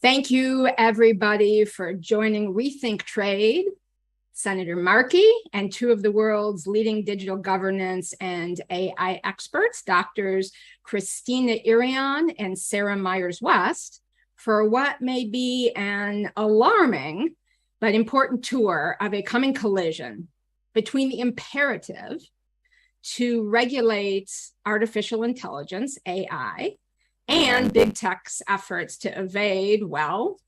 Thank you, everybody, for joining Rethink Trade. Senator Markey and two of the world's leading digital governance and AI experts, Doctors Kristina Irion and Sarah Myers-West, for what may be an alarming but important tour of a coming collision between the imperative to regulate artificial intelligence, AI, and big tech's efforts to evade, well,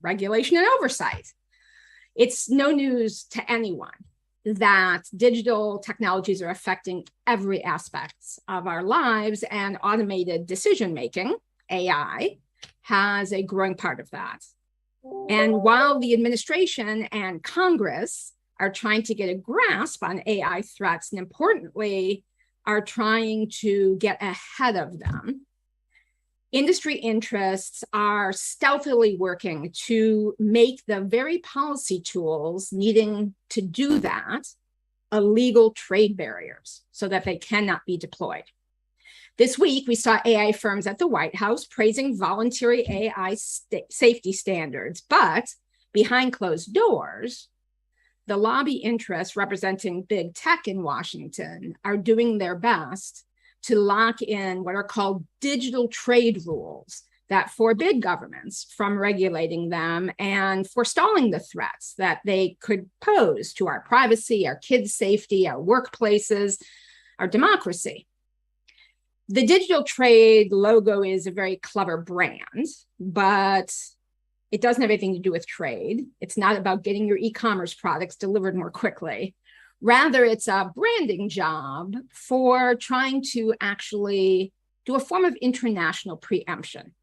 regulation and oversight. It's no news to anyone that digital technologies are affecting every aspect of our lives, and automated decision-making, AI, has a growing part of that. And while the administration and Congress are trying to get a grasp on AI threats, and importantly, are trying to get ahead of them, industry interests are stealthily working to make the very policy tools needing to do that illegal trade barriers so that they cannot be deployed. This week, we saw AI firms at the White House praising voluntary AI safety standards, but behind closed doors, the lobby interests representing big tech in Washington are doing their best to lock in what are called digital trade rules that forbid governments from regulating them and forestalling the threats that they could pose to our privacy, our kids' safety, our workplaces, our democracy. The digital trade logo is a very clever brand, but it doesn't have anything to do with trade. It's not about getting your e-commerce products delivered more quickly. Rather, it's a branding job for trying to actually do a form of international preemption,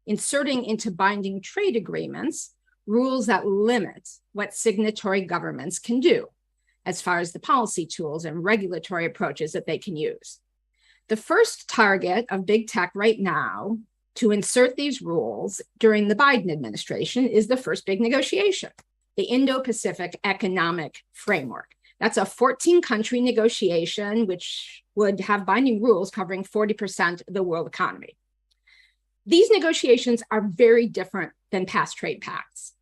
inserting into binding trade agreements rules that limit what signatory governments can do as far as the policy tools and regulatory approaches that they can use. The first target of big tech right now to insert these rules during the Biden administration is the first big negotiation, the Indo-Pacific Economic Framework. That's a 14-country negotiation, which would have binding rules covering 40% of the world economy. These negotiations are very different than past trade pacts.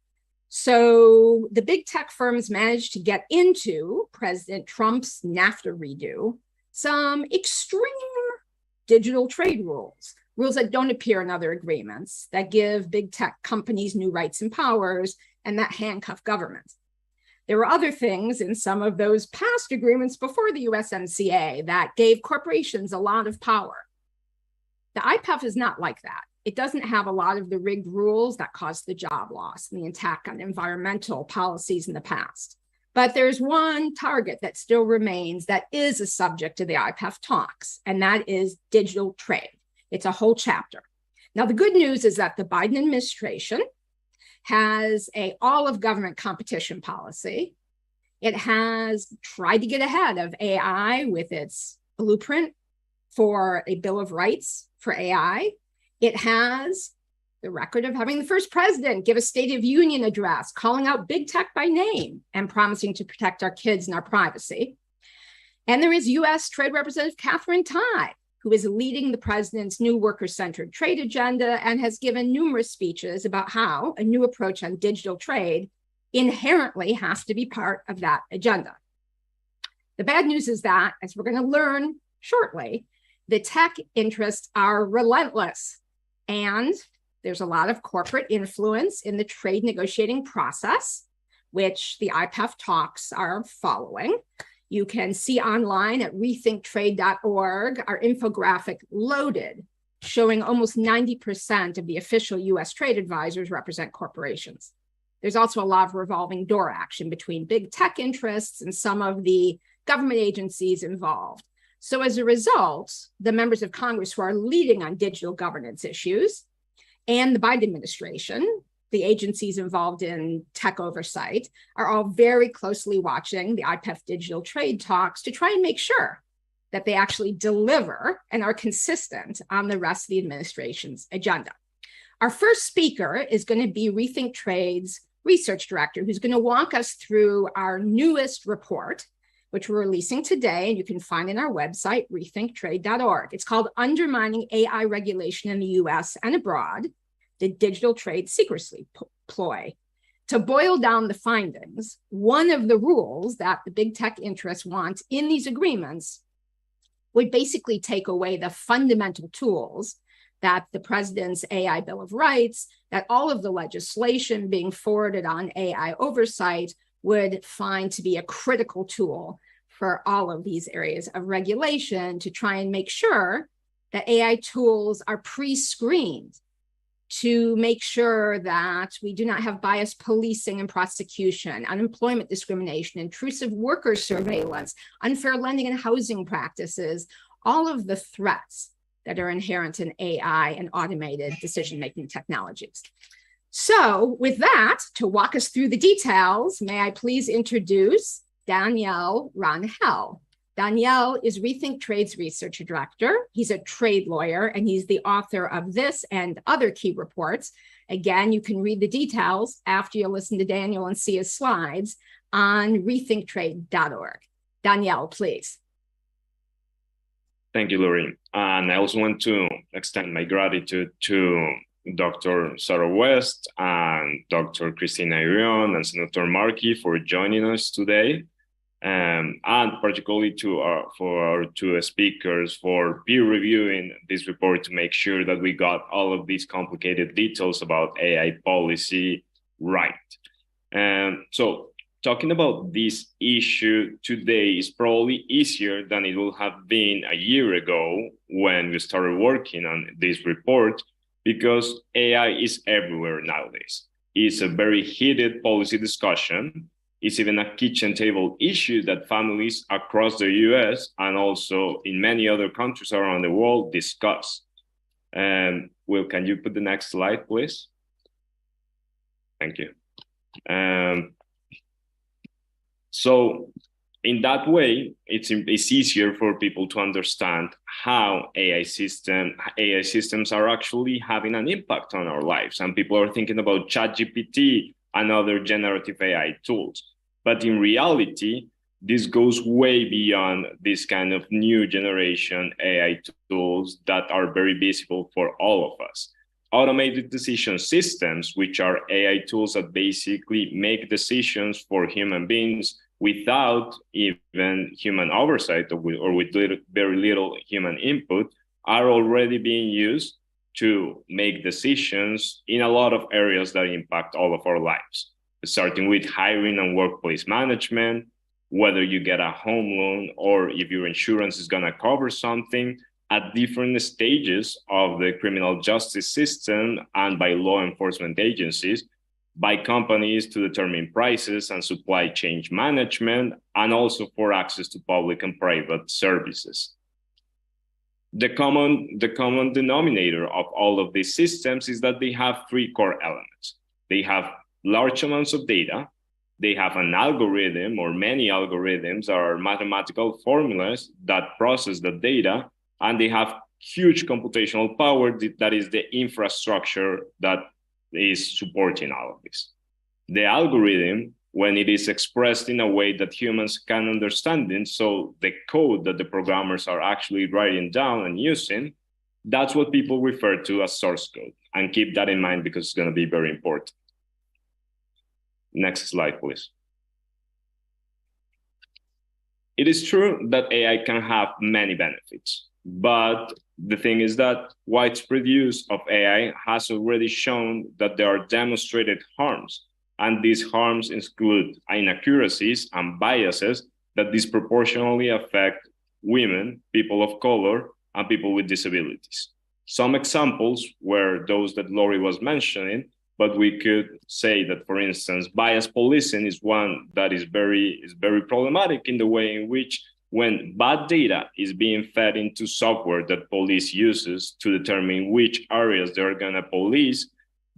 So the big tech firms managed to get into President Trump's NAFTA redo some extreme digital trade rules that don't appear in other agreements, that give big tech companies new rights and powers, and that handcuff governments. There were other things in some of those past agreements before the USMCA that gave corporations a lot of power. The IPEF is not like that. It doesn't have a lot of the rigged rules that caused the job loss and the attack on environmental policies in the past. But there's one target that still remains that is a subject of the IPEF talks, and that is digital trade. It's a whole chapter. Now, the good news is that the Biden administration has an all-of-government competition policy. It has tried to get ahead of AI with its blueprint for a Bill of Rights for AI. It has the record of having the first president give a State of Union address, calling out big tech by name and promising to protect our kids and our privacy. And there is U.S. Trade Representative Katherine Tai, who is leading the president's new worker-centered trade agenda and has given numerous speeches about how a new approach on digital trade inherently has to be part of that agenda. The bad news is that, as we're going to learn shortly, the tech interests are relentless, and there's a lot of corporate influence in the trade negotiating process, which the IPEF talks are following. You can see online at rethinktrade.org our infographic loaded, showing almost 90% of the official US trade advisors represent corporations. There's also a lot of revolving door action between big tech interests and some of the government agencies involved. So as a result, the members of Congress who are leading on digital governance issues and the Biden administration, the agencies involved in tech oversight, are all very closely watching the IPEF digital trade talks to try and make sure that they actually deliver and are consistent on the rest of the administration's agenda. Our first speaker is going to be Rethink Trade's research director, who's going to walk us through our newest report, which we're releasing today, and you can find in our website, rethinktrade.org. It's called Undermining AI Regulation in the US and Abroad, the Digital Trade Secrecy, Ploy. To boil down the findings, one of the rules that the big tech interests want in these agreements would basically take away the fundamental tools that the president's AI Bill of Rights, that all of the legislation being forwarded on AI oversight would find to be a critical tool for all of these areas of regulation to try and make sure that AI tools are pre-screened to make sure that we do not have biased policing and prosecution, unemployment discrimination, intrusive worker surveillance, unfair lending and housing practices, all of the threats that are inherent in AI and automated decision-making technologies. So with that, to walk us through the details, may I please introduce Daniel Rangel. Daniel is Rethink Trade's research director. He's a trade lawyer, and he's the author of this and other key reports. Again, you can read the details after you listen to Daniel and see his slides on rethinktrade.org. Daniel, please. Thank you, Lori. And I also want to extend my gratitude to Dr. Sarah West and Dr. Kristina Irion and Senator Markey for joining us today. And particularly for our two speakers for peer reviewing this report to make sure that we got all of these complicated details about AI policy right. So talking about this issue today is probably easier than it would have been a year ago when we started working on this report, because AI is everywhere nowadays. It's a very heated policy discussion. It's even a kitchen table issue that families across the US and also in many other countries around the world discuss. Will, can you put the next slide, please? Thank you. So in that way, it's easier for people to understand how AI systems are actually having an impact on our lives. And people are thinking about ChatGPT and other generative AI tools. But in reality, this goes way beyond this kind of new generation AI tools that are very visible for all of us. Automated decision systems, which are AI tools that basically make decisions for human beings without even human oversight or with very little human input, are already being used to make decisions in a lot of areas that impact all of our lives, starting with hiring and workplace management, whether you get a home loan or if your insurance is going to cover something, at different stages of the criminal justice system and by law enforcement agencies, by companies to determine prices and supply chain management, and also for access to public and private services. The common denominator of all of these systems is that they have three core elements. They have large amounts of data, they have an algorithm or many algorithms or mathematical formulas that process the data, and they have huge computational power that is the infrastructure that is supporting all of this. The algorithm, when it is expressed in a way that humans can understand it, so the code that the programmers are actually writing down and using, that's what people refer to as source code. And keep that in mind because it's going to be very important. Next slide, please. It is true that AI can have many benefits, but the thing is that widespread use of AI has already shown that there are demonstrated harms, and these harms include inaccuracies and biases that disproportionately affect women, people of color, and people with disabilities. Some examples were those that Lori was mentioning, but we could say that, for instance, bias policing is one that is very problematic in the way in which when bad data is being fed into software that police uses to determine which areas they're going to police,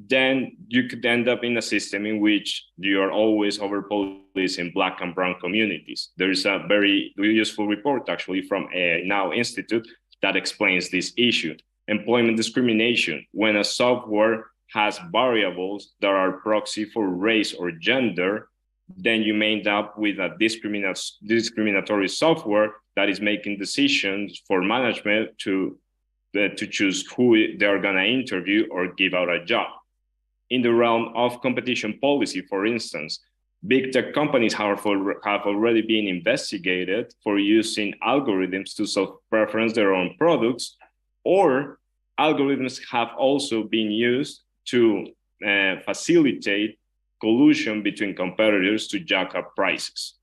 then you could end up in a system in which you are always over policing Black and brown communities. There is a very useful report actually from AI Now Institute that explains this issue. Employment discrimination, when a software has variables that are proxy for race or gender, then you may end up with a discriminatory software that is making decisions for management to to choose who they're going to interview or give out a job. In the realm of competition policy, for instance, big tech companies have already been investigated for using algorithms to self-preference their own products, or algorithms have also been used to facilitate collusion between competitors to jack up prices.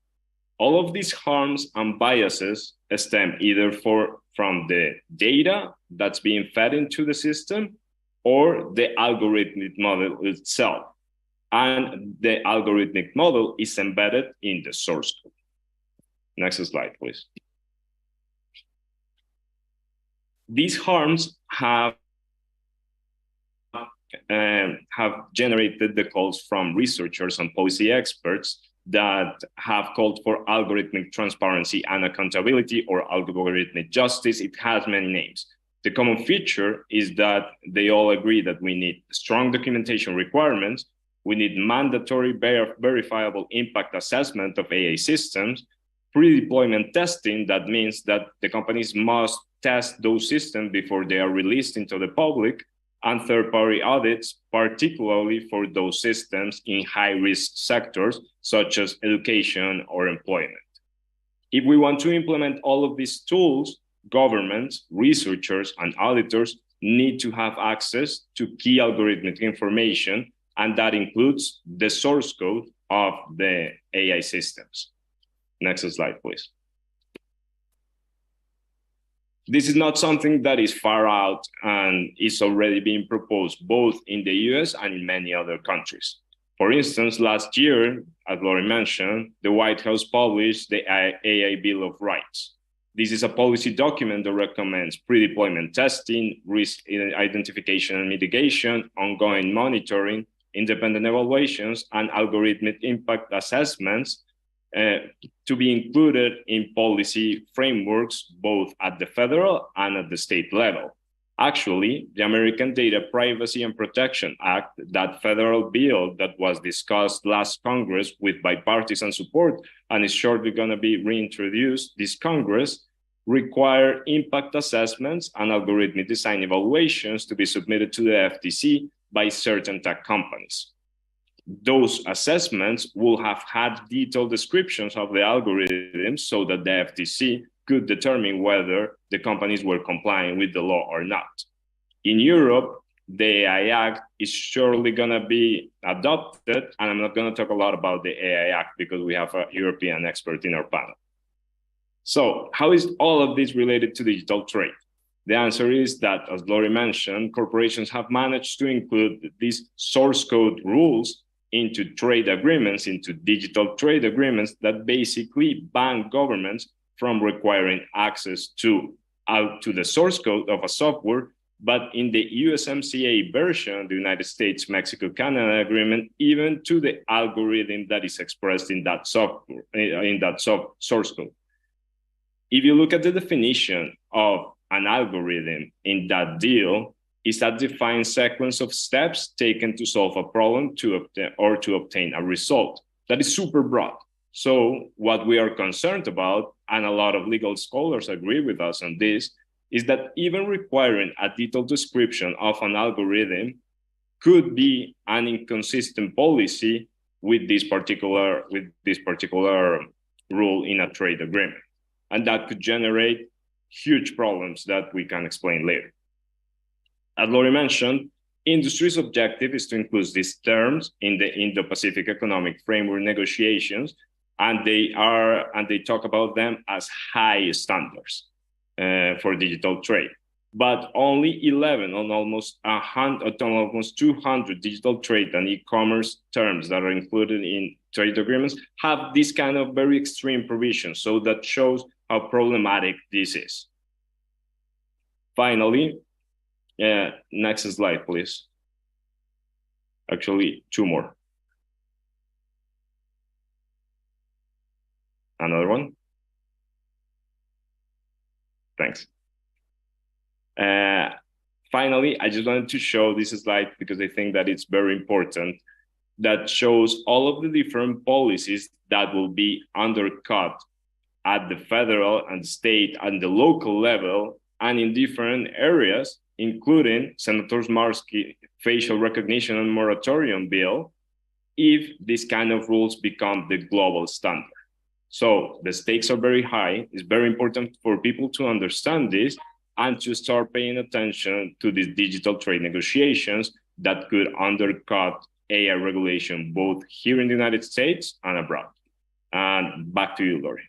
All of these harms and biases stem either from the data that's being fed into the system or the algorithmic model itself. And the algorithmic model is embedded in the source code. Next slide, please. These harms have generated the calls from researchers and policy experts that have called for algorithmic transparency and accountability, or algorithmic justice. It has many names. The common feature is that they all agree that we need strong documentation requirements, we need mandatory verifiable impact assessment of AI systems, pre-deployment testing, that means that the companies must test those systems before they are released into the public, and third-party audits, particularly for those systems in high-risk sectors, such as education or employment. If we want to implement all of these tools, governments, researchers, and auditors need to have access to key algorithmic information, and that includes the source code of the AI systems. Next slide, please. This is not something that is far out and is already being proposed both in the US and in many other countries. For instance, last year, as Lori mentioned, the White House published the AI Bill of Rights. This is a policy document that recommends pre-deployment testing, risk identification and mitigation, ongoing monitoring, independent evaluations, and algorithmic impact assessments to be included in policy frameworks, both at the federal and at the state level. Actually, the American Data Privacy and Protection Act, that federal bill that was discussed last Congress with bipartisan support and is shortly going to be reintroduced this Congress, require impact assessments and algorithmic design evaluations to be submitted to the FTC by certain tech companies. Those assessments will have had detailed descriptions of the algorithms so that the FTC could determine whether the companies were complying with the law or not. In Europe, the AI Act is surely going to be adopted, and I'm not going to talk a lot about the AI Act because we have a European expert in our panel. So how is all of this related to digital trade? The answer is that, as Lori mentioned, corporations have managed to include these source code rules into trade agreements, into digital trade agreements that basically ban governments from requiring access to the source code of a software. But in the USMCA version, the United States, Mexico, Canada agreement, even to the algorithm that is expressed in that software, in that source code. If you look at the definition of an algorithm in that deal, is a defined sequence of steps taken to solve a problem to obtain a result. That is super broad. So what we are concerned about, and a lot of legal scholars agree with us on this, is that even requiring a detailed description of an algorithm could be an inconsistent policy with this particular rule in a trade agreement. And that could generate huge problems that we can explain later. As Lori mentioned, industry's objective is to include these terms in the Indo-Pacific Economic Framework negotiations, and they talk about them as high standards for digital trade. But only 11 on almost 200 digital trade and e-commerce terms that are included in trade agreements have this kind of very extreme provisions. So that shows how problematic this is. Finally, next slide, please. Actually, two more. Another one. Thanks. Finally, I just wanted to show this slide because I think that it's very important, that shows all of the different policies that will be undercut at the federal and state and the local level and in different areas, including Senator Markey's facial recognition and moratorium bill, if these kind of rules become the global standard. So the stakes are very high. It's very important for people to understand this and to start paying attention to these digital trade negotiations that could undercut AI regulation, both here in the United States and abroad. And back to you, Lori.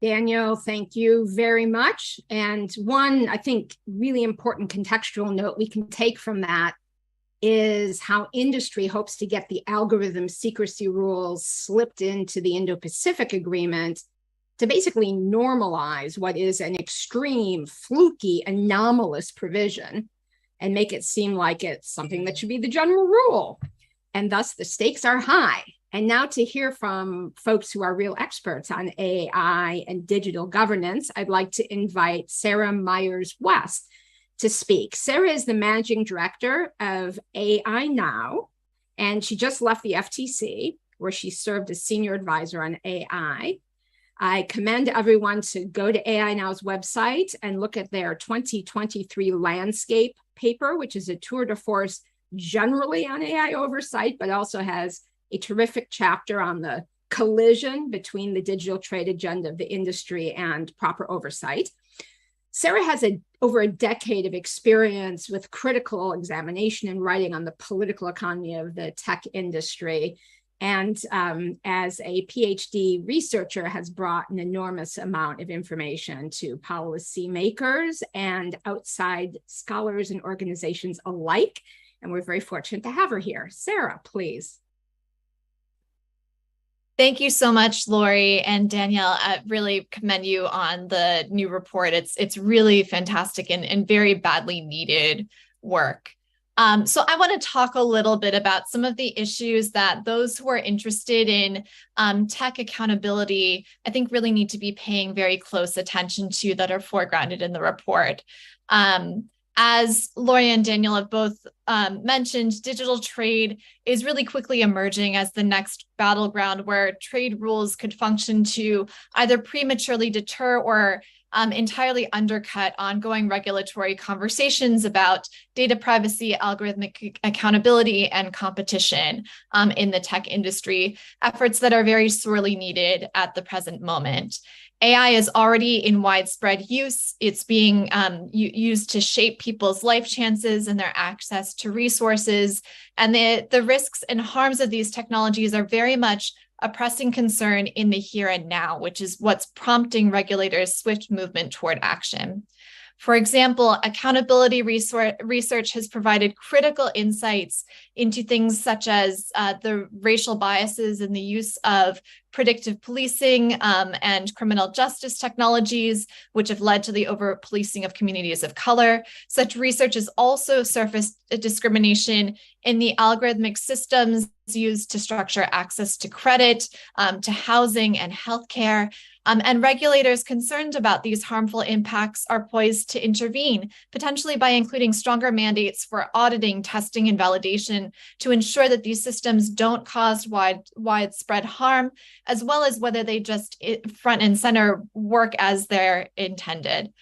Daniel, thank you very much. And one, I think, really important contextual note we can take from that is how industry hopes to get the algorithm secrecy rules slipped into the Indo-Pacific Agreement to basically normalize what is an extreme, fluky, anomalous provision and make it seem like it's something that should be the general rule. And thus the stakes are high. And now to hear from folks who are real experts on AI and digital governance, I'd like to invite Sarah Myers-West to speak. Sarah is the managing director of AI Now, and she just left the FTC, where she served as senior advisor on AI. I commend everyone to go to AI Now's website and look at their 2023 landscape paper, which is a tour de force generally on AI oversight, but also has a terrific chapter on the collision between the digital trade agenda of the industry and proper oversight. Sarah has over a decade of experience with critical examination and writing on the political economy of the tech industry. And as a PhD researcher, has brought an enormous amount of information to policymakers and outside scholars and organizations alike. And we're very fortunate to have her here. Sarah, please. Thank you so much, Lori and Danielle. I really commend you on the new report. It's really fantastic and very badly needed work. So I want to talk a little bit about some of the issues that those who are interested in tech accountability, I think really need to be paying very close attention to that are foregrounded in the report. As Lori and Daniel have both mentioned, digital trade is really quickly emerging as the next battleground where trade rules could function to either prematurely deter or entirely undercut ongoing regulatory conversations about data privacy, algorithmic accountability, and competition in the tech industry, efforts that are very sorely needed at the present moment. AI is already in widespread use. It's being used to shape people's life chances and their access to resources. And the risks and harms of these technologies are very much a pressing concern in the here and now, which is what's prompting regulators' swift movement toward action. For example, accountability research has provided critical insights into things such as the racial biases in the use of predictive policing and criminal justice technologies, which have led to the over-policing of communities of color. Such research has also surfaced a discrimination in the algorithmic systems used to structure access to credit, to housing and healthcare. And regulators concerned about these harmful impacts are poised to intervene, potentially by including stronger mandates for auditing, testing, and validation to ensure that these systems don't cause widespread harm, as well as whether they just front and center work as they're intended.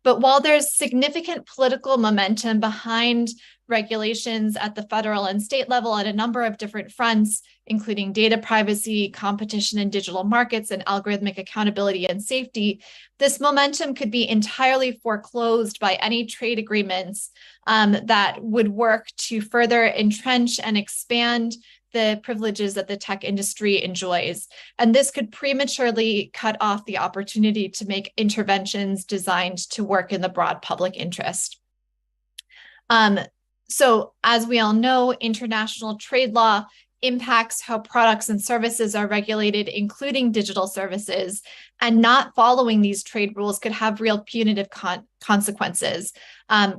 But while there's significant political momentum behind regulations at the federal and state level at a number of different fronts, including data privacy, competition in digital markets, and algorithmic accountability and safety, this momentum could be entirely foreclosed by any trade agreements that would work to further entrench and expand the privileges that the tech industry enjoys. And this could prematurely cut off the opportunity to make interventions designed to work in the broad public interest. So as we all know, international trade law impacts how products and services are regulated, including digital services, and not following these trade rules could have real punitive consequences.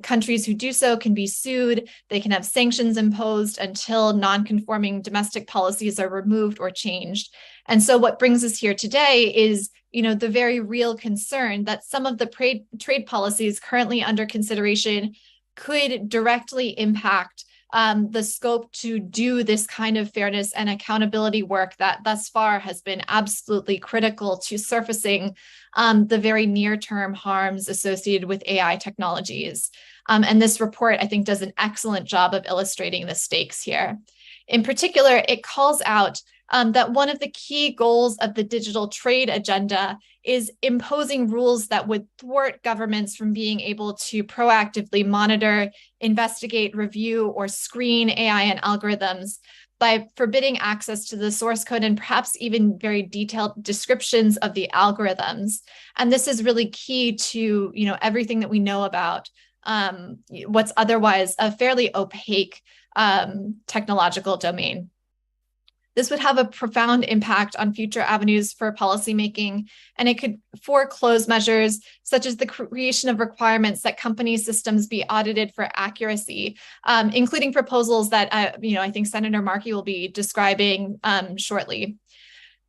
Countries who do so can be sued, they can have sanctions imposed until non-conforming domestic policies are removed or changed. And so what brings us here today is, the very real concern that some of the trade policies currently under consideration could directly impact the scope to do this kind of fairness and accountability work that thus far has been absolutely critical to surfacing the very near-term harms associated with AI technologies. And this report, I think, does an excellent job of illustrating the stakes here. In particular, it calls out that one of the key goals of the digital trade agenda is imposing rules that would thwart governments from being able to proactively monitor, investigate, review, or screen AI and algorithms by forbidding access to the source code and perhaps even very detailed descriptions of the algorithms. And this is really key to, everything that we know about what's otherwise a fairly opaque technological domain. This would have a profound impact on future avenues for policymaking, and it could foreclose measures such as the creation of requirements that company systems be audited for accuracy, including proposals that I think Senator Markey will be describing shortly.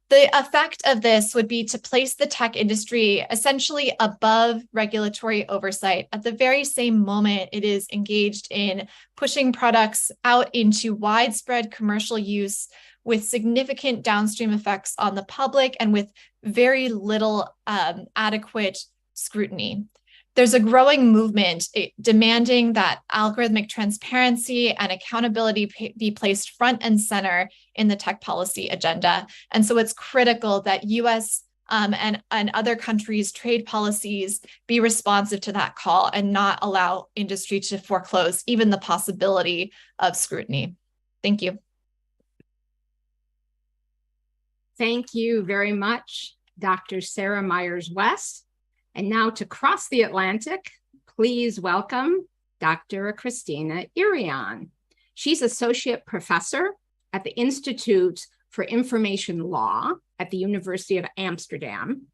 The effect of this would be to place the tech industry essentially above regulatory oversight at the very same moment it is engaged in pushing products out into widespread commercial use with significant downstream effects on the public and with very little adequate scrutiny. There's a growing movement demanding that algorithmic transparency and accountability be placed front and center in the tech policy agenda. And so it's critical that US and other countries' trade policies be responsive to that call and not allow industry to foreclose even the possibility of scrutiny. Thank you. Thank you very much, Dr. Sarah Myers-West. And now to cross the Atlantic, please welcome Dr. Kristina Irion. She's Associate Professor at the Institute for Information Law at the University of Amsterdam.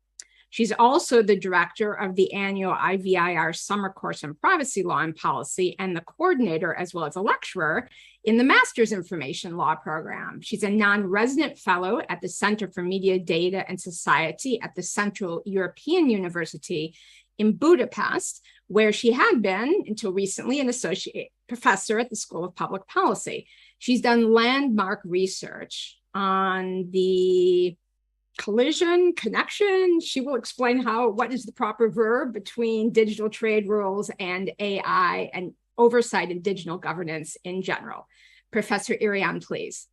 She's also the director of the annual IVIR Summer Course on Privacy Law and Policy and the coordinator, as well as a lecturer, in the Master's Information Law program. She's a non-resident fellow at the Center for Media, Data, and Society at the Central European University in Budapest, where she had been, until recently, an associate professor at the School of Public Policy. She's done landmark research on the connection. She will explain what is the proper verb between digital trade rules and AI and oversight in digital governance in general. Professor Irion, please.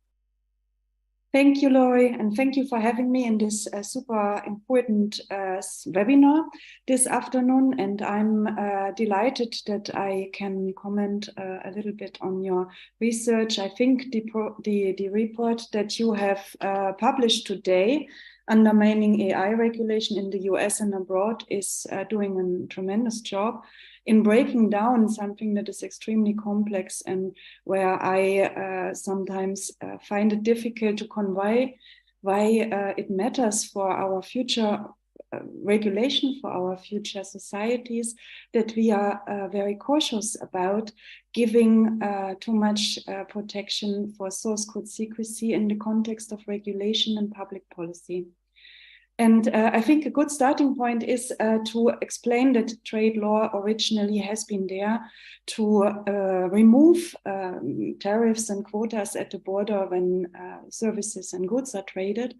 Thank you, Lori, and thank you for having me in this super important webinar this afternoon. And I'm delighted that I can comment a little bit on your research. I think the report that you have published today, Undermining AI Regulation in the US and Abroad, is doing a tremendous job in breaking down something that is extremely complex and where I sometimes find it difficult to convey why it matters for our future regulation, for our future societies, that we are very cautious about giving too much protection for source code secrecy in the context of regulation and public policy. And I think a good starting point is to explain that trade law originally has been there to remove tariffs and quotas at the border when services and goods are traded,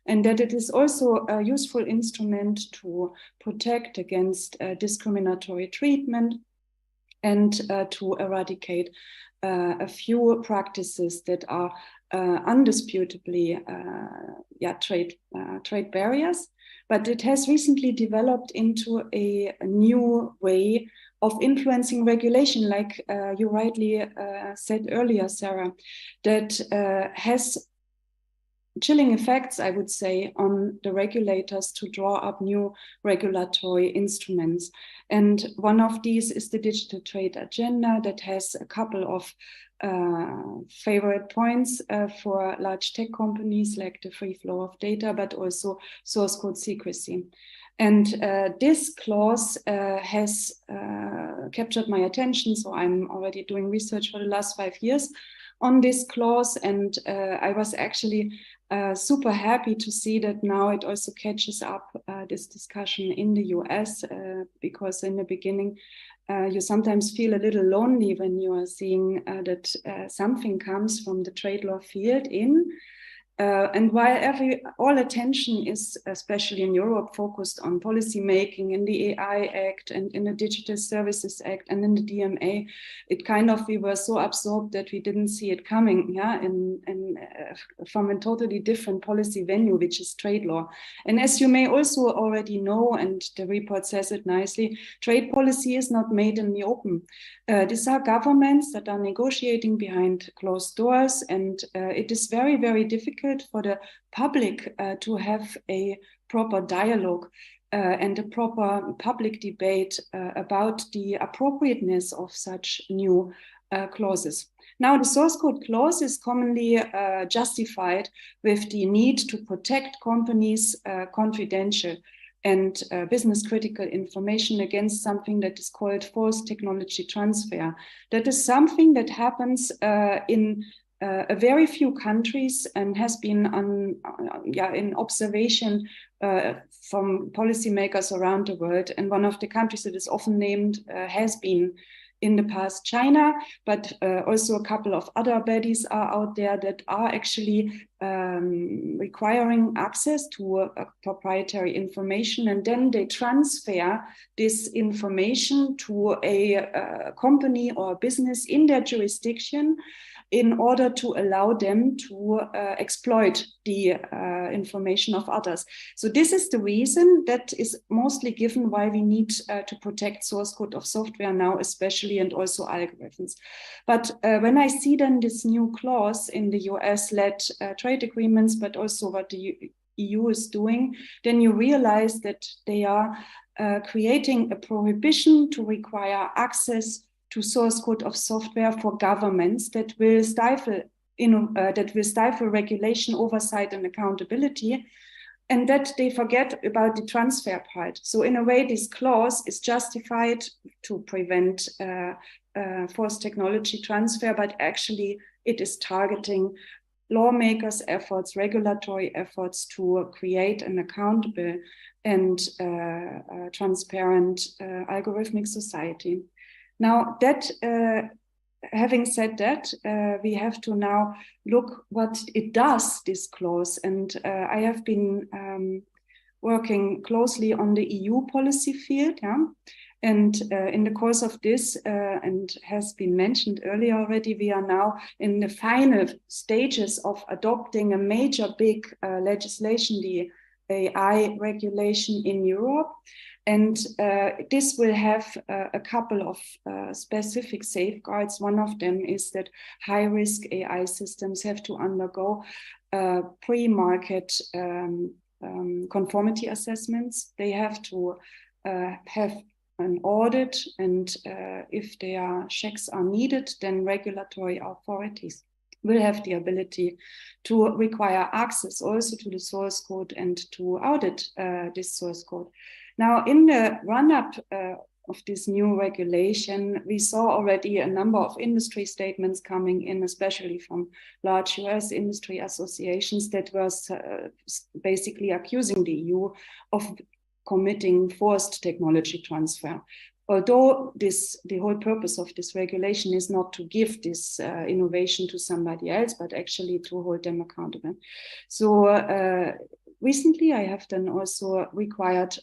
and that it is also a useful instrument to protect against discriminatory treatment and to eradicate a few practices that are undisputably trade barriers, but it has recently developed into a new way of influencing regulation, like you rightly said earlier, Sarah, that has chilling effects, I would say, on the regulators to draw up new regulatory instruments. And one of these is the digital trade agenda that has a couple of favorite points for large tech companies, like the free flow of data, but also source code secrecy. And this clause has captured my attention. So I'm already doing research for the last 5 years on this clause. And I was actually super happy to see that now it also catches up this discussion in the US, because in the beginning, you sometimes feel a little lonely when you are seeing that something comes from the trade law field in. And while all attention is, especially in Europe, focused on policy making in the AI Act and in the Digital Services Act and in the DMA, it kind of, we were so absorbed that we didn't see it coming, from a totally different policy venue, which is trade law. And as you may also already know, and the report says it nicely, trade policy is not made in the open. These are governments that are negotiating behind closed doors, and it is very, very difficult for the public to have a proper dialogue and a proper public debate about the appropriateness of such new clauses. Now, the source code clause is commonly justified with the need to protect companies' confidential and business critical information against something that is called forced technology transfer. That is something that happens in a very few countries and has been in observation from policymakers around the world. And one of the countries that is often named has been in the past China, but also a couple of other bodies are out there that are actually requiring access to proprietary information, and then they transfer this information to a company or business in their jurisdiction in order to allow them to exploit the information of others. So this is the reason that is mostly given why we need to protect source code of software now, especially, and also algorithms. But when I see then this new clause in the US-led trade agreements, but also what the EU is doing, then you realize that they are creating a prohibition to require access to source code of software for governments that will stifle regulation, oversight, and accountability, and that they forget about the transfer part. So in a way, this clause is justified to prevent forced technology transfer, but actually it is targeting lawmakers' efforts, regulatory efforts to create an accountable and transparent algorithmic society. Now, that having said that, we have to now look what it does, this clause. And I have been working closely on the EU policy field. Yeah? And in the course of this, and has been mentioned earlier already, we are now in the final stages of adopting a major big legislation, the AI regulation in Europe. And this will have a couple of specific safeguards. One of them is that high-risk AI systems have to undergo pre-market conformity assessments. They have to have an audit, and if checks are needed, then regulatory authorities will have the ability to require access also to the source code and to audit this source code. Now, in the run-up of this new regulation, we saw already a number of industry statements coming in, especially from large US industry associations that was basically accusing the EU of committing forced technology transfer. Although the whole purpose of this regulation is not to give this innovation to somebody else, but actually to hold them accountable. So recently, I have then also required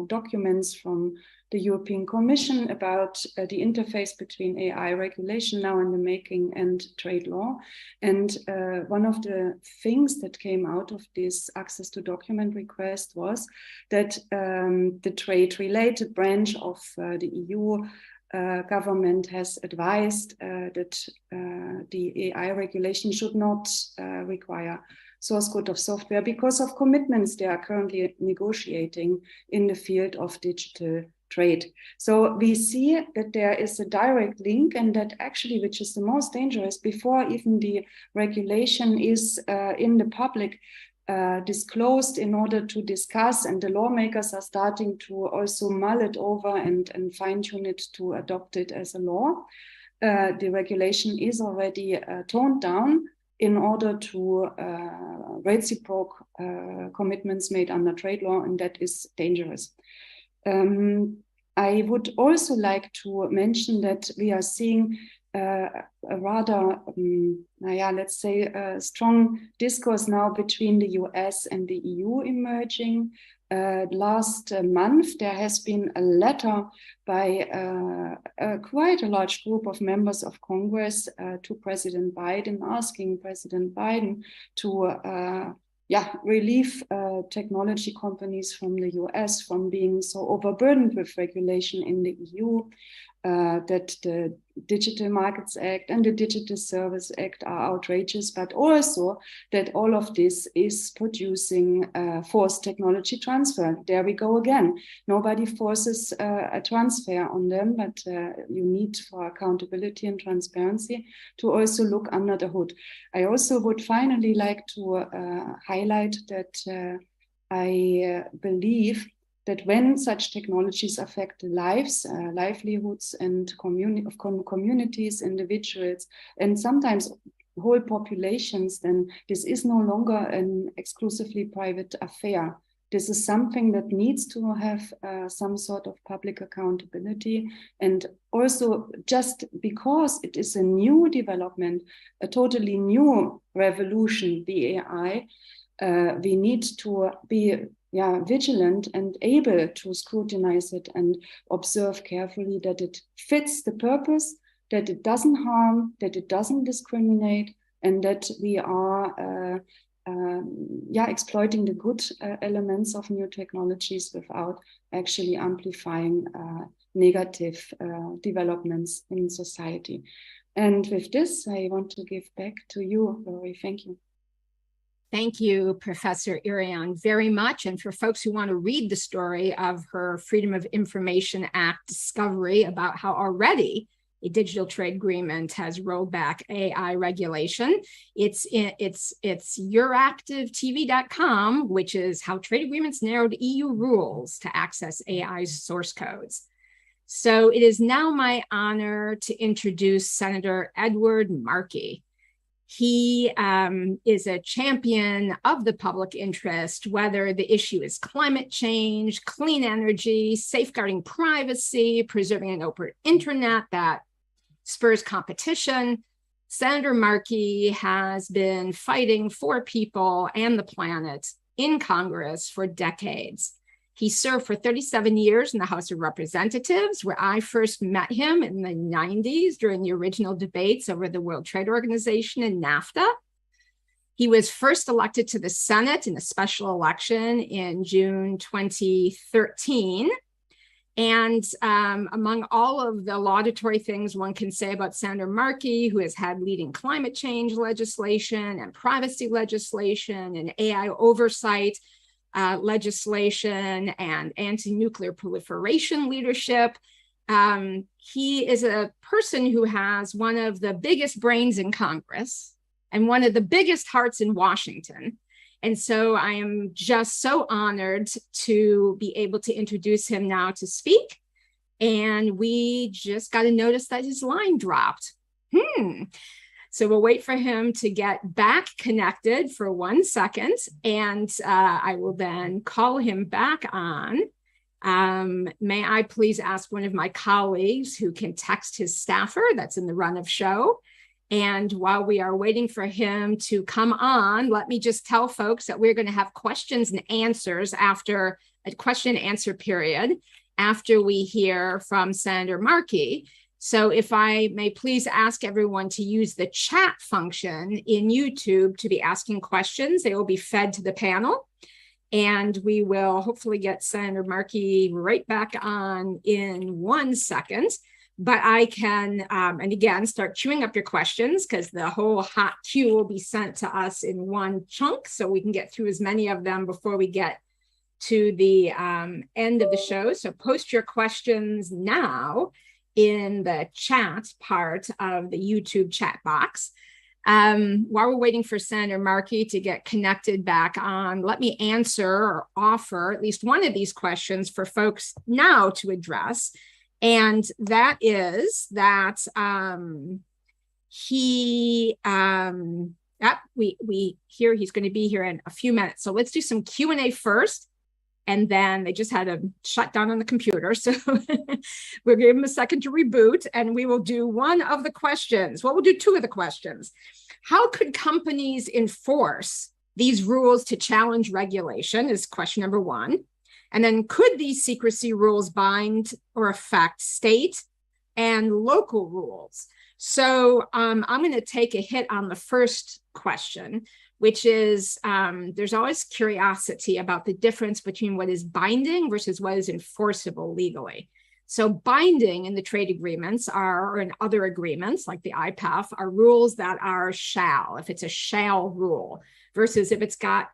documents from the European Commission about the interface between AI regulation now in the making and trade law. And one of the things that came out of this access to document request was that the trade-related branch of the EU government has advised that the AI regulation should not require source code of software because of commitments they are currently negotiating in the field of digital trade. So we see that there is a direct link, and that actually, which is the most dangerous, before even the regulation is in the public disclosed in order to discuss, and the lawmakers are starting to also mull it over and fine-tune it to adopt it as a law. The regulation is already toned down in order to reciprocal commitments made under trade law, and that is dangerous. I would also like to mention that we are seeing a rather, let's say, a strong discourse now between the US and the EU emerging. Last month, there has been a letter by quite a large group of members of Congress to President Biden, asking President Biden to relieve technology companies from the US from being so overburdened with regulation in the EU, that the Digital Markets Act and the Digital Service Act are outrageous, but also that all of this is producing forced technology transfer. There we go again. Nobody forces a transfer on them, but you need for accountability and transparency to also look under the hood. I also would finally like to highlight that I believe that when such technologies affect the lives, livelihoods, and communities, individuals, and sometimes whole populations, then this is no longer an exclusively private affair. This is something that needs to have some sort of public accountability. And also, just because it is a new development, a totally new revolution, the AI, we need to be vigilant and able to scrutinize it and observe carefully that it fits the purpose, that it doesn't harm, that it doesn't discriminate, and that we are exploiting the good elements of new technologies without actually amplifying negative developments in society. And with this, I want to give back to you, Lori. Thank you. Thank you, Professor Irion, very much. And for folks who want to read the story of her Freedom of Information Act discovery about how already a digital trade agreement has rolled back AI regulation, it's euractivetv.com, which is how trade agreements narrowed EU rules to access AI source codes. So it is now my honor to introduce Senator Edward Markey. He is a champion of the public interest, whether the issue is climate change, clean energy, safeguarding privacy, preserving an open internet that spurs competition. Senator Markey has been fighting for people and the planet in Congress for decades. He served for 37 years in the House of Representatives, where I first met him in the 90s during the original debates over the World Trade Organization and NAFTA. He was first elected to the Senate in a special election in June 2013. And among all of the laudatory things one can say about Senator Markey, who has had leading climate change legislation and privacy legislation and AI oversight legislation and anti-nuclear proliferation leadership. He is a person who has one of the biggest brains in Congress and one of the biggest hearts in Washington. And so I am just so honored to be able to introduce him now to speak. And we just got a notice that his line dropped. So we'll wait for him to get back connected for 1 second, and I will then call him back on. May I please ask one of my colleagues who can text his staffer that's in the run of show. And while we are waiting for him to come on, let me just tell folks that we're going to have questions and answers after a question and answer period after we hear from Senator Markey. So if I may please ask everyone to use the chat function in YouTube to be asking questions. They will be fed to the panel. And we will hopefully get Senator Markey right back on in 1 second. But I can, and again, start queuing up your questions because the whole hot queue will be sent to us in one chunk so we can get through as many of them before we get to the end of the show. So post your questions now in the chat part of the YouTube chat box. While we're waiting for Senator Markey to get connected back on, let me answer or offer at least one of these questions for folks now to address. And that is that we hear he's going to be here in a few minutes. So let's do some Q&A first. And then they just had to shut down on the computer. So we'll give them a second to reboot, and we will do one of the questions. Well, we'll do two of the questions. How could companies enforce these rules to challenge regulation is question number one. And then could these secrecy rules bind or affect state and local rules? So I'm going to take a hit on the first question, which is there's always curiosity about the difference between what is binding versus what is enforceable legally. So binding in the trade agreements or in other agreements like the IPEF are rules that are shall, if it's a shall rule, versus if it's got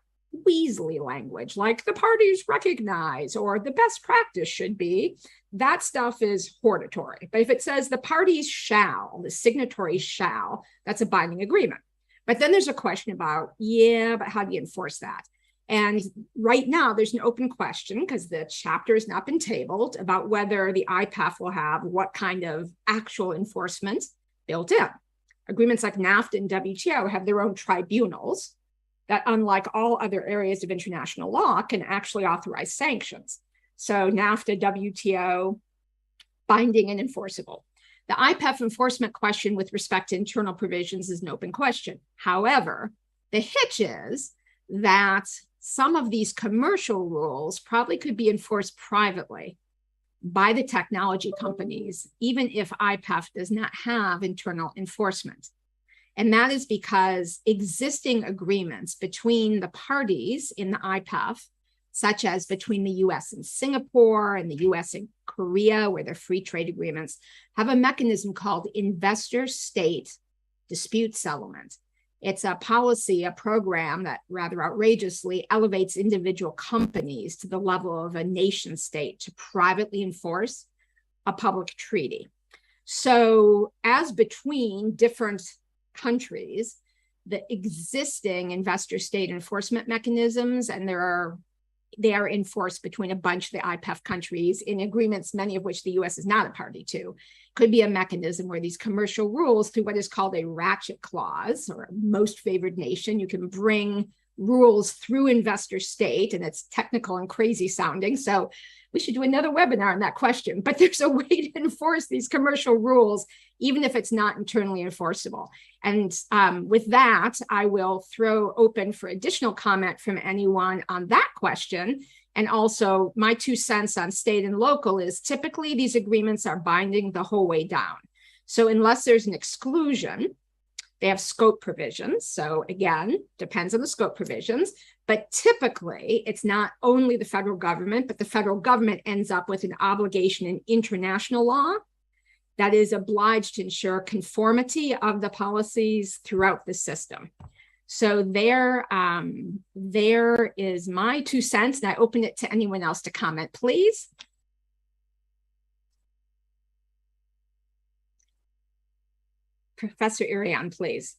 Weasley language, like the parties recognize or the best practice should be, that stuff is hortatory. But if it says the parties shall, the signatories shall, that's a binding agreement. But then there's a question about, but how do you enforce that? And right now there's an open question because the chapter has not been tabled about whether the IPEF will have what kind of actual enforcement built in. Agreements like NAFTA and WTO have their own tribunals that, unlike all other areas of international law, can actually authorize sanctions. So NAFTA, WTO, binding and enforceable. The IPEF enforcement question with respect to internal provisions is an open question. However, the hitch is that some of these commercial rules probably could be enforced privately by the technology companies, even if IPEF does not have internal enforcement. And that is because existing agreements between the parties in the IPEF, such as between the US and Singapore and the US and Korea, where they're free trade agreements, have a mechanism called investor-state dispute settlement. It's a policy, a program that rather outrageously elevates individual companies to the level of a nation state to privately enforce a public treaty. So as between different countries, the existing investor-state enforcement mechanisms, and they are enforced between a bunch of the IPEF countries in agreements, many of which the US is not a party to, could be a mechanism where these commercial rules, through what is called a ratchet clause or a most favored nation, you can bring rules through investor state, and it's technical and crazy sounding. So we should do another webinar on that question, but there's a way to enforce these commercial rules, even if it's not internally enforceable. And with that, I will throw open for additional comment from anyone on that question. And also my 2 cents on state and local is typically these agreements are binding the whole way down. So unless there's an exclusion, they have scope provisions. So again, depends on the scope provisions, but typically it's not only the federal government, but the federal government ends up with an obligation in international law that is obliged to ensure conformity of the policies throughout the system. So there is my 2 cents, and I open it to anyone else to comment, please. Professor Irion, please.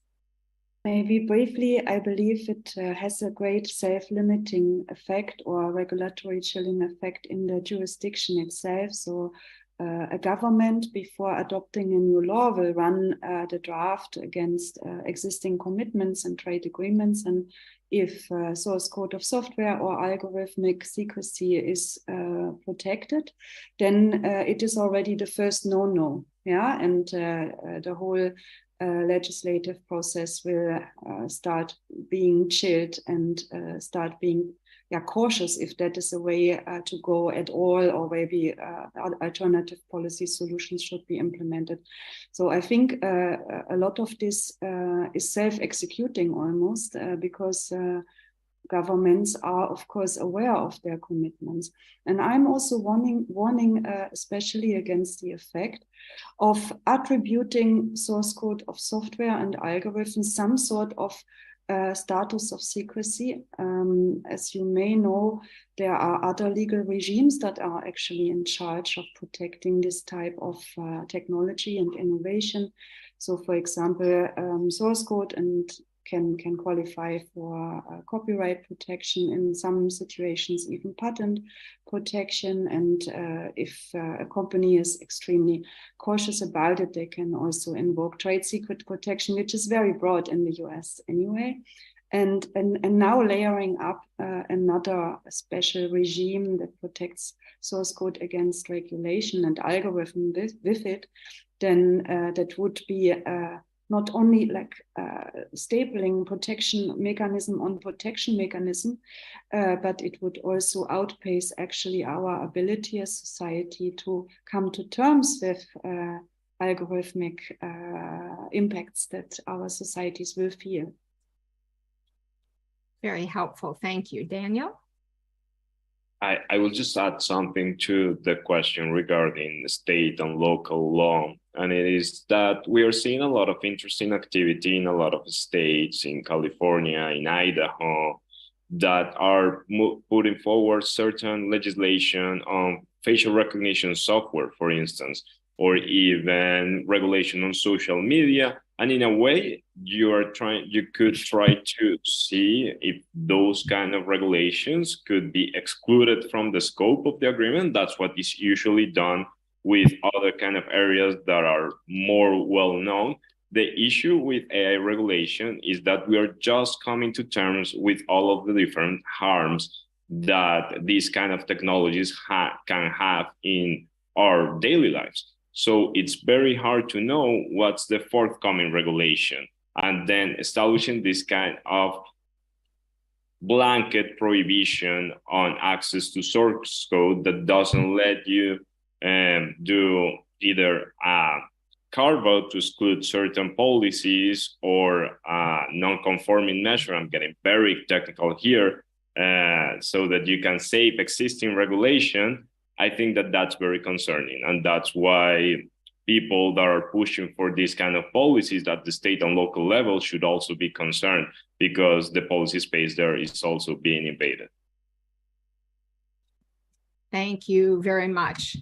Maybe briefly, I believe it has a great self-limiting effect or regulatory chilling effect in the jurisdiction itself. So a government, before adopting a new law, will run the draft against existing commitments and trade agreements. And if source code of software or algorithmic secrecy is protected, then it is already the first no-no. Yeah, and the whole legislative process will start being chilled and start being cautious if that is a way to go at all, or maybe alternative policy solutions should be implemented. So I think a lot of this is self-executing almost because governments are, of course, aware of their commitments. And I'm also warning especially against the effect of attributing source code of software and algorithms some sort of status of secrecy. As you may know, there are other legal regimes that are actually in charge of protecting this type of technology and innovation. So, for example, source code and can qualify for copyright protection, in some situations even patent protection. And if a company is extremely cautious about it, they can also invoke trade secret protection, which is very broad in the US anyway. And now layering up another special regime that protects source code against regulation and algorithm with it, then that would be not only like stapling protection mechanism on protection mechanism, but it would also outpace actually our ability as society to come to terms with algorithmic impacts that our societies will feel. Very helpful. Thank you. Daniel? I will just add something to the question regarding state and local law. And it is that we are seeing a lot of interesting activity in a lot of states, in California, in Idaho, that are putting forward certain legislation on facial recognition software, for instance, or even regulation on social media. And in a way, you could try to see if those kind of regulations could be excluded from the scope of the agreement. That's what is usually done with other kind of areas that are more well known. The issue with AI regulation is that we are just coming to terms with all of the different harms that these kind of technologies can have in our daily lives. So it's very hard to know what's the forthcoming regulation, and then establishing this kind of blanket prohibition on access to source code that doesn't let you do either a carve out to exclude certain policies or non-conforming measure. I'm getting very technical here, so that you can save existing regulation. I think that that's very concerning. And that's why people that are pushing for these kind of policies at the state and local level should also be concerned, because the policy space there is also being invaded. Thank you very much.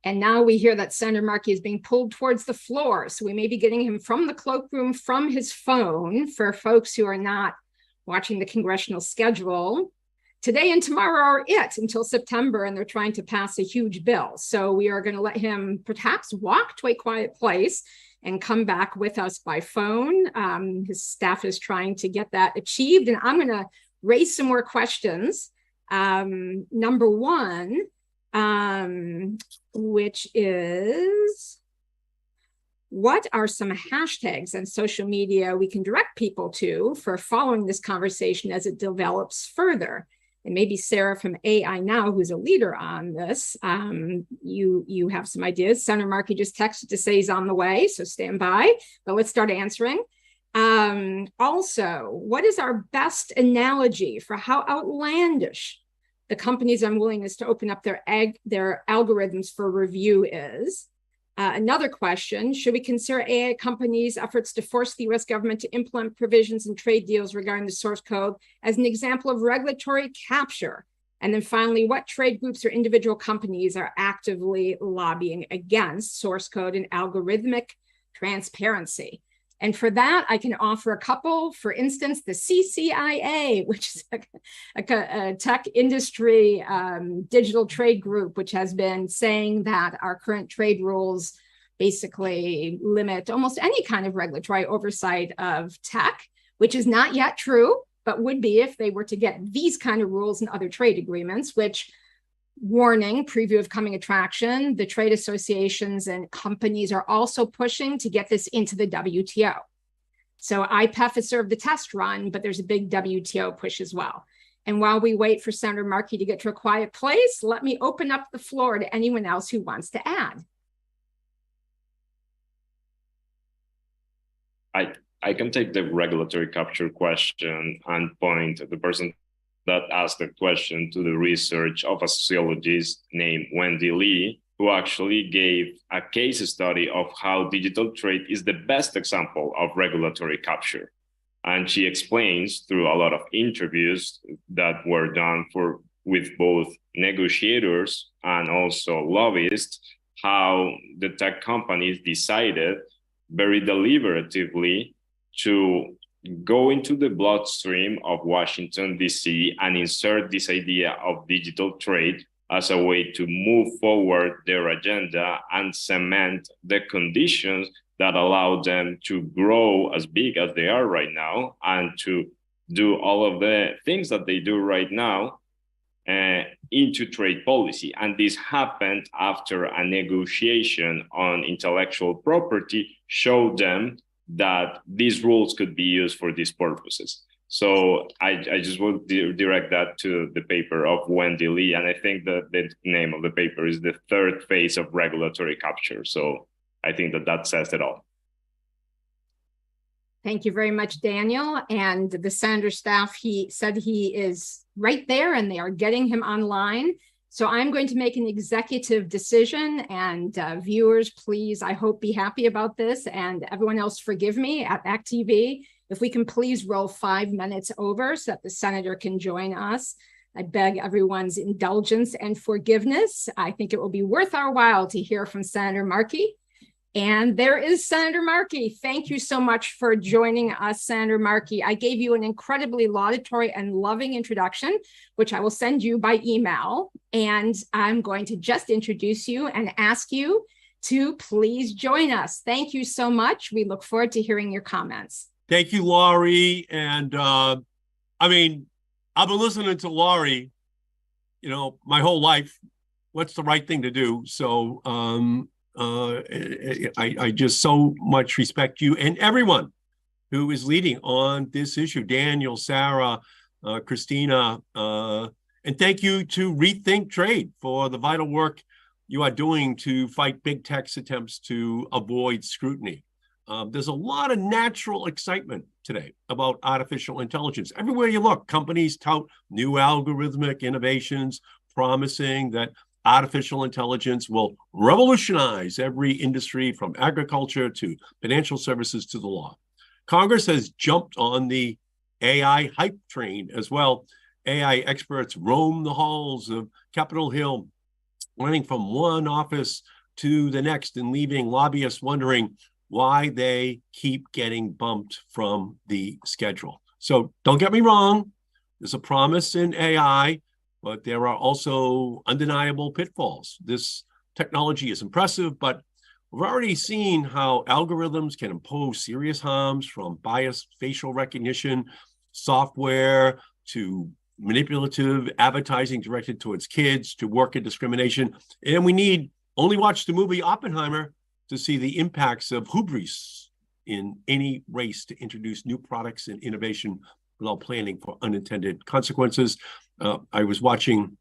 And now we hear that Senator Markey is being pulled towards the floor. So we may be getting him from the cloakroom from his phone. For folks who are not watching the congressional schedule, today and tomorrow are it until September, and they're trying to pass a huge bill. So we are going to let him perhaps walk to a quiet place and come back with us by phone. His staff is trying to get that achieved, and I'm going to raise some more questions. Number one, which is, what are some hashtags on social media we can direct people to for following this conversation as it develops further? And maybe Sarah from AI Now, who's a leader on this, you have some ideas. Senator Markey just texted to say he's on the way, so stand by, but let's start answering. Also, what is our best analogy for how outlandish the company's unwillingness to open up their algorithms for review is? Another question, should we consider AI companies' efforts to force the US government to implement provisions in trade deals regarding the source code as an example of regulatory capture? And then finally, what trade groups or individual companies are actively lobbying against source code and algorithmic transparency? And for that, I can offer a couple. For instance, the CCIA, which is a tech industry digital trade group, which has been saying that our current trade rules basically limit almost any kind of regulatory oversight of tech, which is not yet true, but would be if they were to get these kind of rules in other trade agreements, which, warning, preview of coming attraction, the trade associations and companies are also pushing to get this into the WTO. So IPEF has served the test run, but there's a big WTO push as well. And while we wait for Senator Markey to get to a quiet place, let me open up the floor to anyone else who wants to add. I can take the regulatory capture question and point the person that asked the question to the research of a sociologist named Wendy Lee, who actually gave a case study of how digital trade is the best example of regulatory capture. And she explains through a lot of interviews that were done with both negotiators and also lobbyists, how the tech companies decided very deliberatively to go into the bloodstream of Washington, D.C. and insert this idea of digital trade as a way to move forward their agenda and cement the conditions that allow them to grow as big as they are right now and to do all of the things that they do right now into trade policy. And this happened after a negotiation on intellectual property showed them that these rules could be used for these purposes. So I just will direct that to the paper of Wendy Lee. And I think that the name of the paper is The Third Phase of Regulatory Capture. So I think that says it all. Thank you very much, Daniel. And the senator staff, he said he is right there and they are getting him online. So I'm going to make an executive decision, and viewers, please, I hope, be happy about this, and everyone else forgive me at ACT TV. If we can please roll 5 minutes over so that the senator can join us. I beg everyone's indulgence and forgiveness. I think it will be worth our while to hear from Senator Markey. And there is Senator Markey. Thank you so much for joining us, Senator Markey. I gave you an incredibly laudatory and loving introduction, which I will send you by email. And I'm going to just introduce you and ask you to please join us. Thank you so much. We look forward to hearing your comments. Thank you, Laurie. And I mean, I've been listening to Laurie, my whole life. What's the right thing to do? So I just so much respect you and everyone who is leading on this issue. Daniel, Sarah, Kristina, and thank you to Rethink Trade for the vital work you are doing to fight big tech's attempts to avoid scrutiny. There's a lot of natural excitement today about artificial intelligence. Everywhere you look, companies tout new algorithmic innovations, promising that artificial intelligence will revolutionize every industry from agriculture to financial services to the law. Congress has jumped on the AI hype train as well. AI experts roam the halls of Capitol Hill, running from one office to the next and leaving lobbyists wondering why they keep getting bumped from the schedule. So don't get me wrong, there's a promise in AI, but there are also undeniable pitfalls. This technology is impressive, but we've already seen how algorithms can impose serious harms, from biased facial recognition software to manipulative advertising directed towards kids to worker discrimination. And we need only watch the movie Oppenheimer to see the impacts of hubris in any race to introduce new products and innovation without planning for unintended consequences. I was watching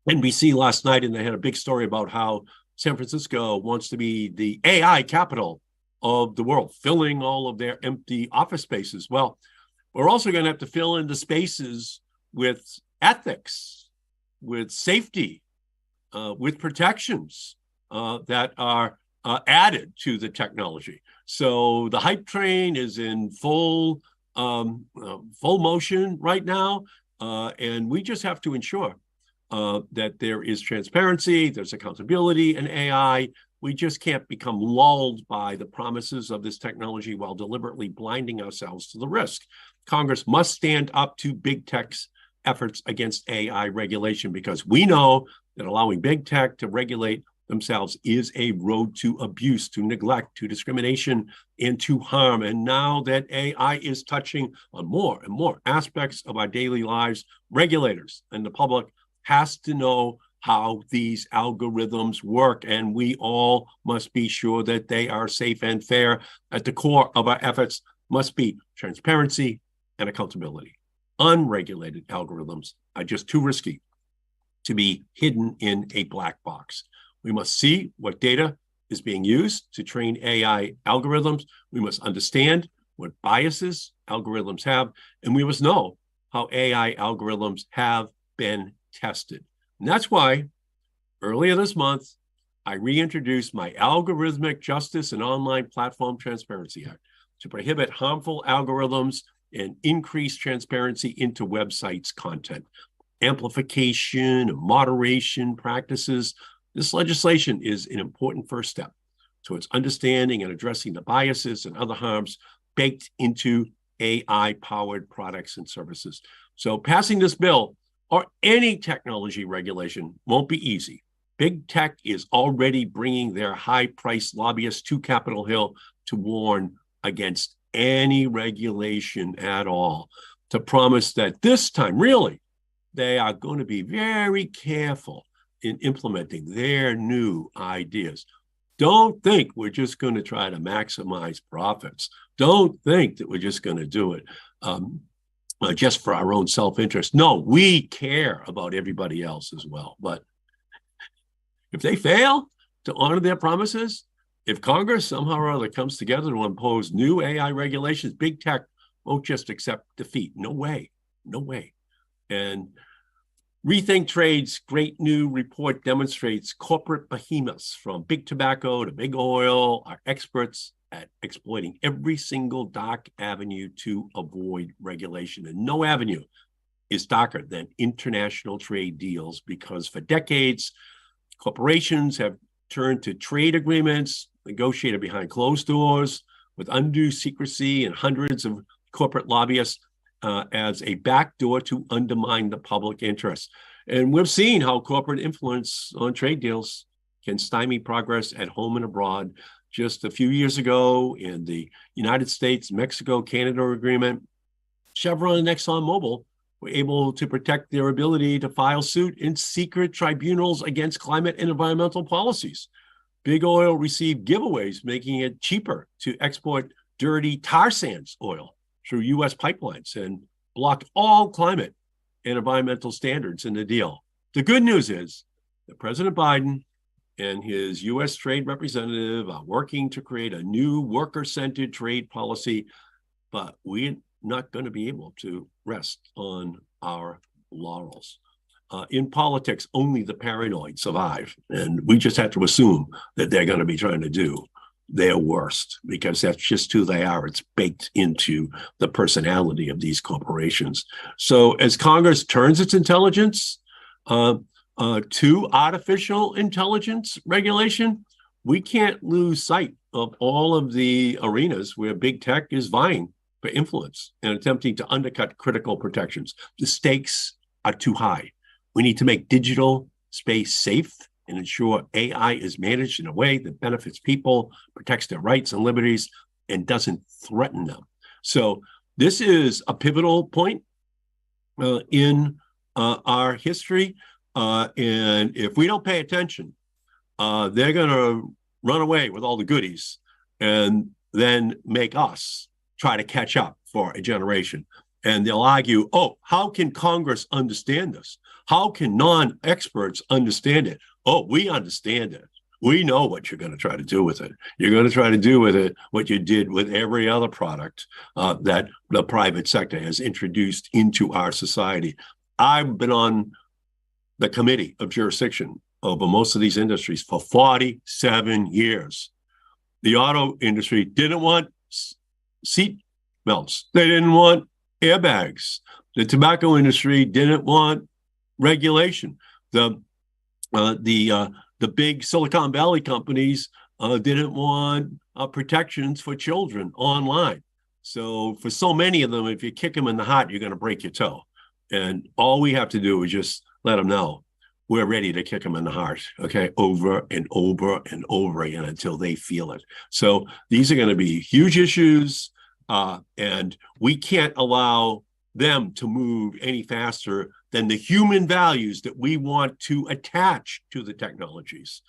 NBC last night, and they had a big story about how San Francisco wants to be the AI capital of the world, filling all of their empty office spaces. Well, we're also going to have to fill in the spaces with ethics, with safety, with protections that are added to the technology. So the hype train is in full motion right now. And we just have to ensure that there is transparency, there's accountability in AI. We just can't become lulled by the promises of this technology while deliberately blinding ourselves to the risk. Congress must stand up to big tech's efforts against AI regulation, because we know that allowing big tech to regulate themselves is a road to abuse, to neglect, to discrimination, and to harm. And now that AI is touching on more and more aspects of our daily lives, regulators and the public has to know how these algorithms work, and we all must be sure that they are safe and fair. At the core of our efforts must be transparency and accountability. Unregulated algorithms are just too risky to be hidden in a black box. We must see what data is being used to train AI algorithms. We must understand what biases algorithms have, and we must know how AI algorithms have been tested. And that's why earlier this month, I reintroduced my Algorithmic Justice and Online Platform Transparency Act to prohibit harmful algorithms and increase transparency into websites' content, amplification, and moderation practices. This legislation is an important first step towards understanding and addressing the biases and other harms baked into AI-powered products and services. So passing this bill or any technology regulation won't be easy. Big tech is already bringing their high-priced lobbyists to Capitol Hill to warn against any regulation at all. to promise that this time, really, they are going to be very careful in implementing their new ideas. Don't think we're just going to try to maximize profits. Don't think that we're just going to do it just for our own self-interest. No, we care about everybody else as well. But if they fail to honor their promises, if Congress somehow or other comes together to impose new AI regulations, big tech won't just accept defeat. No way. No way. And Rethink Trade's great new report demonstrates corporate behemoths from big tobacco to big oil are experts at exploiting every single dark avenue to avoid regulation. And no avenue is darker than international trade deals, because for decades, corporations have turned to trade agreements negotiated behind closed doors with undue secrecy and hundreds of corporate lobbyists as a backdoor to undermine the public interest. And we've seen how corporate influence on trade deals can stymie progress at home and abroad. Just a few years ago in the United States, Mexico, Canada agreement, Chevron and ExxonMobil were able to protect their ability to file suit in secret tribunals against climate and environmental policies. Big oil received giveaways, making it cheaper to export dirty tar sands oil through U.S. pipelines and blocked all climate and environmental standards in the deal. The good news is that President Biden and his U.S. trade representative are working to create a new worker-centered trade policy, but we're not going to be able to rest on our laurels. In politics, only the paranoid survive, and we just have to assume that they're going to be trying to do their worst, because that's just who they are. It's baked into the personality of these corporations. So as Congress turns its intelligence to artificial intelligence regulation, we can't lose sight of all of the arenas where big tech is vying for influence and attempting to undercut critical protections. The stakes are too high. We need to make digital space safe and ensure AI is managed in a way that benefits people, protects their rights and liberties, and doesn't threaten them. So this is a pivotal point in our history. And if we don't pay attention, they're going to run away with all the goodies and then make us try to catch up for a generation. And they'll argue, oh, how can Congress understand this? How can non-experts understand it? Oh, we understand it. We know what you're going to try to do with it. You're going to try to do with it what you did with every other product that the private sector has introduced into our society. I've been on the committee of jurisdiction over most of these industries for 47 years. The auto industry didn't want seat belts. They didn't want airbags. The tobacco industry didn't want regulation. The big Silicon Valley companies didn't want protections for children online. So for so many of them, if you kick them in the heart, you're going to break your toe. And all we have to do is just let them know we're ready to kick them in the heart, okay, over and over and over again until they feel it. So these are going to be huge issues, and we can't allow them to move any faster than the human values that we want to attach to the technologies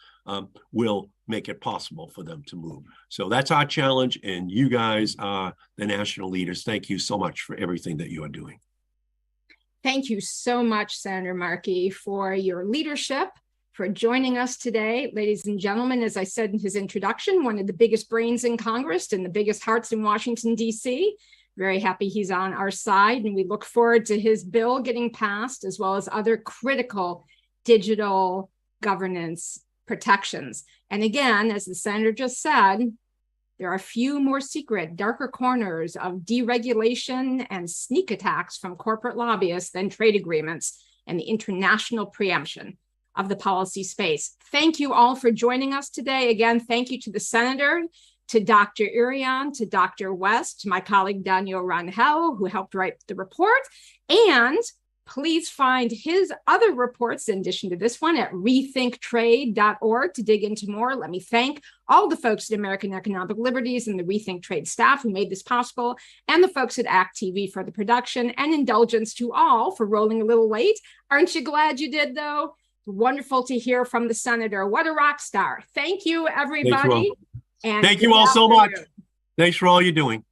will make it possible for them to move. So that's our challenge, and you guys are the national leaders. Thank you so much for everything that you are doing. Thank you so much, Senator Markey, for your leadership, for joining us today. Ladies and gentlemen, as I said in his introduction, one of the biggest brains in Congress and the biggest hearts in Washington, D.C., very happy he's on our side, and we look forward to his bill getting passed, as well as other critical digital governance protections. And again, as the senator just said, there are few more secret, darker corners of deregulation and sneak attacks from corporate lobbyists than trade agreements and the international preemption of the policy space. Thank you all for joining us today. Again, thank you to the senator, to Dr. Irion, to Dr. West, to my colleague Daniel Rangel, who helped write the report, and Please find his other reports in addition to this one at rethinktrade.org to dig into more. Let me thank all the folks at American Economic Liberties and the Rethink Trade staff who made this possible, and the folks at ACT TV for the production, and indulgence to all for rolling a little late. Aren't you glad you did, though? Wonderful to hear from the senator. What a rock star. Thank you, everybody. Thank you all so much. Thanks for all you're doing.